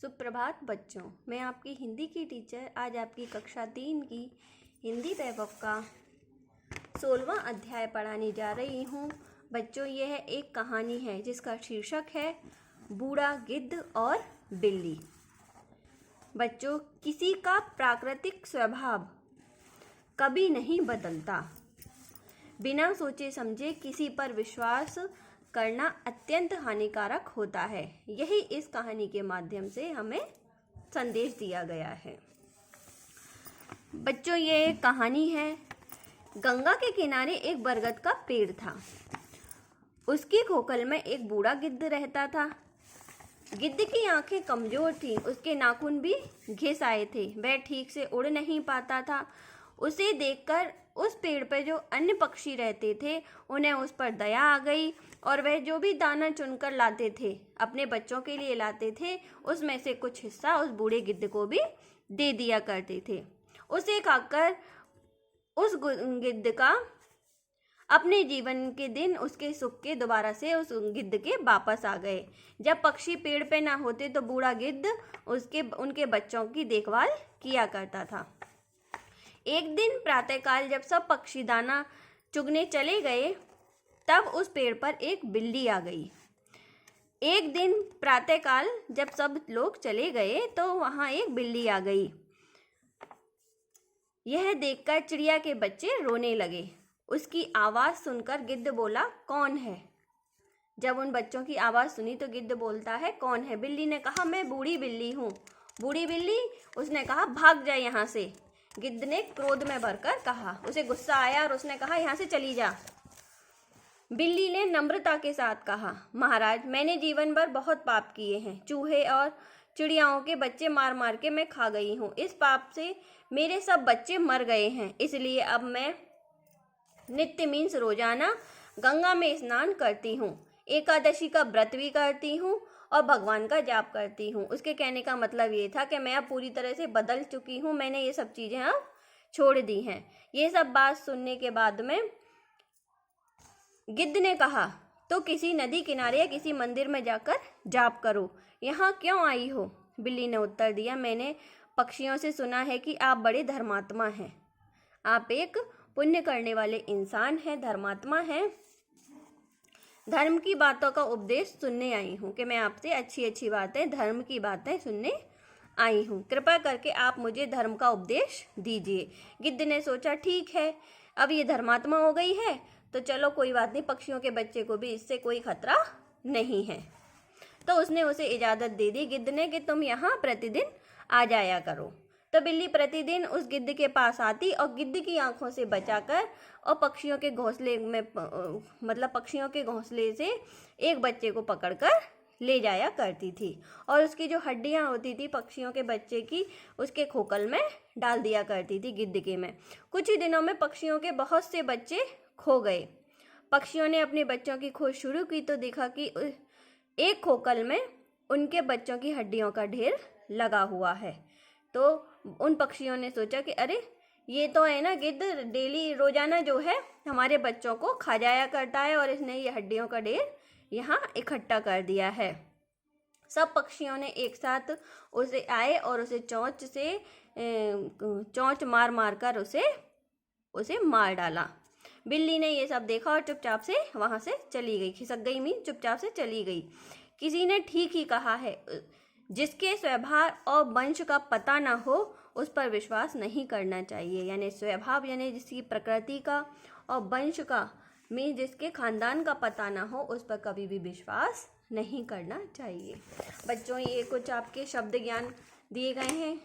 सुप्रभात बच्चों, मैं आपकी हिंदी की टीचर आज आपकी कक्षा 3 की हिंदी वैभव का 16वां अध्याय पढ़ाने जा रही हूँ। बच्चों, यह एक कहानी है जिसका शीर्षक है बूढ़ा गिद्ध और बिल्ली। बच्चों, किसी का प्राकृतिक स्वभाव कभी नहीं बदलता। बिना सोचे समझे किसी पर विश्वास करना अत्यंत हानिकारक होता है। यही इस कहानी के माध्यम से हमें संदेश दिया गया है। बच्चों, ये एक कहानी है। गंगा के किनारे एक बरगद का पेड़ था। उसकी खोखल में एक बूढ़ा गिद्ध रहता था। गिद्ध की आंखें कमजोर थीं, उसके नाखून भी घिस आए थे, वह ठीक से उड़ नहीं पाता था। उसे देखकर उस पेड़ पर जो अन्य पक्षी रहते थे उन्हें उस पर दया आ गई और वह जो भी दाना चुनकर लाते थे, अपने बच्चों के लिए लाते थे, उसमें से कुछ हिस्सा उस बूढ़े गिद्ध को भी दे दिया करते थे। उसे खाकर उस गिद्ध का अपने जीवन के दिन उसके सुख के दोबारा से उस गिद्ध के वापस आ गए। जब पक्षी पेड़ पे ना होते तो बूढ़ा गिद्ध उनके बच्चों की देखभाल किया करता था। एक दिन प्रातःकाल जब सब पक्षी दाना चुगने चले गए, तब उस पेड़ पर एक बिल्ली आ गई। एक दिन प्रातःकाल जब सब लोग चले गए तो वहां एक बिल्ली आ गई। यह देखकर चिड़िया के बच्चे रोने लगे। उसकी आवाज़ सुनकर गिद्ध बोला, कौन है? जब उन बच्चों की आवाज़ सुनी तो गिद्ध बोलता है, कौन है? बिल्ली ने कहा, मैं बूढ़ी बिल्ली हूँ। बूढ़ी बिल्ली? उसने कहा, भाग जाए यहाँ से। गिद्ध ने क्रोध में भरकर कहा। उसे गुस्सा आया और उसने कहा, यहाँ से चली जा। बिल्ली ने नम्रता के साथ कहा, महाराज, मैंने जीवन भर बहुत पाप किए हैं। चूहे और चिड़ियाओं के बच्चे मार मार के मैं खा गई हूँ। इस पाप से मेरे सब बच्चे मर गए हैं। इसलिए अब मैं नित्य मीन्स रोजाना गंगा में स्नान करती हूँ, एकादशी का व्रत भी करती हूँ और भगवान का जाप करती हूँ। उसके कहने का मतलब ये था कि मैं अब पूरी तरह से बदल चुकी हूँ, मैंने ये सब चीज़ें अब छोड़ दी हैं। ये सब बात सुनने के बाद में गिद्ध ने कहा, तो किसी नदी किनारे या किसी मंदिर में जाकर जाप करो। यहाँ क्यों आई हो? बिल्ली ने उत्तर दिया, मैंने पक्षियों से सुना है कि आप बड़े धर्मात्मा हैं। आप एक पुण्य करने वाले इंसान हैं, धर्मात्मा हैं। धर्म की बातों का उपदेश सुनने आई हूँ कि मैं आपसे अच्छी अच्छी बातें, धर्म की बातें सुनने आई हूँ। कृपा करके आप मुझे धर्म का उपदेश दीजिए। गिद्ध ने सोचा, ठीक है, अब ये धर्मात्मा हो गई है तो चलो कोई बात नहीं, पक्षियों के बच्चे को भी इससे कोई खतरा नहीं है। तो उसने उसे इजाज़त दे दी गिद्ध ने कि तुम यहाँ प्रतिदिन आ जाया करो। तो बिल्ली प्रतिदिन उस गिद्ध के पास आती और गिद्ध की आंखों से बचाकर और पक्षियों के घोंसले में पक्षियों के घोंसले से एक बच्चे को पकड़कर ले जाया करती थी और उसकी जो हड्डियां होती थी पक्षियों के बच्चे की, उसके खोखल में डाल दिया करती थी गिद्ध के में। कुछ ही दिनों में पक्षियों के बहुत से बच्चे खो गए। पक्षियों ने अपने बच्चों की खोज शुरू की तो देखा कि एक खोखल में उनके बच्चों की हड्डियों का ढेर लगा हुआ है। तो उन पक्षियों ने सोचा कि अरे, ये तो है ना गिद्ध, डेली रोजाना जो है हमारे बच्चों को खा जाया करता है और इसने ये हड्डियों का ढेर यहाँ इकट्ठा कर दिया है। सब पक्षियों ने एक साथ उसे आए और उसे चोंच मार मार कर उसे मार डाला। बिल्ली ने ये सब देखा और चुपचाप से वहाँ से चली गई। खिसक गई मीन चुपचाप से चली गई। किसी ने ठीक ही कहा है, जिसके स्वभाव और वंश का पता ना हो उस पर विश्वास नहीं करना चाहिए। यानी स्वभाव यानी जिसकी प्रकृति का और वंश का में जिसके खानदान का पता ना हो उस पर कभी भी विश्वास नहीं करना चाहिए। बच्चों, ये कुछ आपके शब्द ज्ञान दिए गए हैं,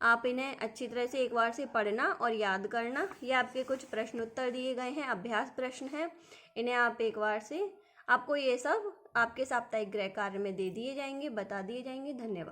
आप इन्हें अच्छी तरह से एक बार से पढ़ना और याद करना। ये आपके कुछ प्रश्न उत्तर दिए गए हैं, अभ्यास प्रश्न हैं, इन्हें आप एक बार से, आपको ये सब आपके साप्ताहिक गृह कार्य में दे दिए जाएंगे, बता दिए जाएंगे। धन्यवाद।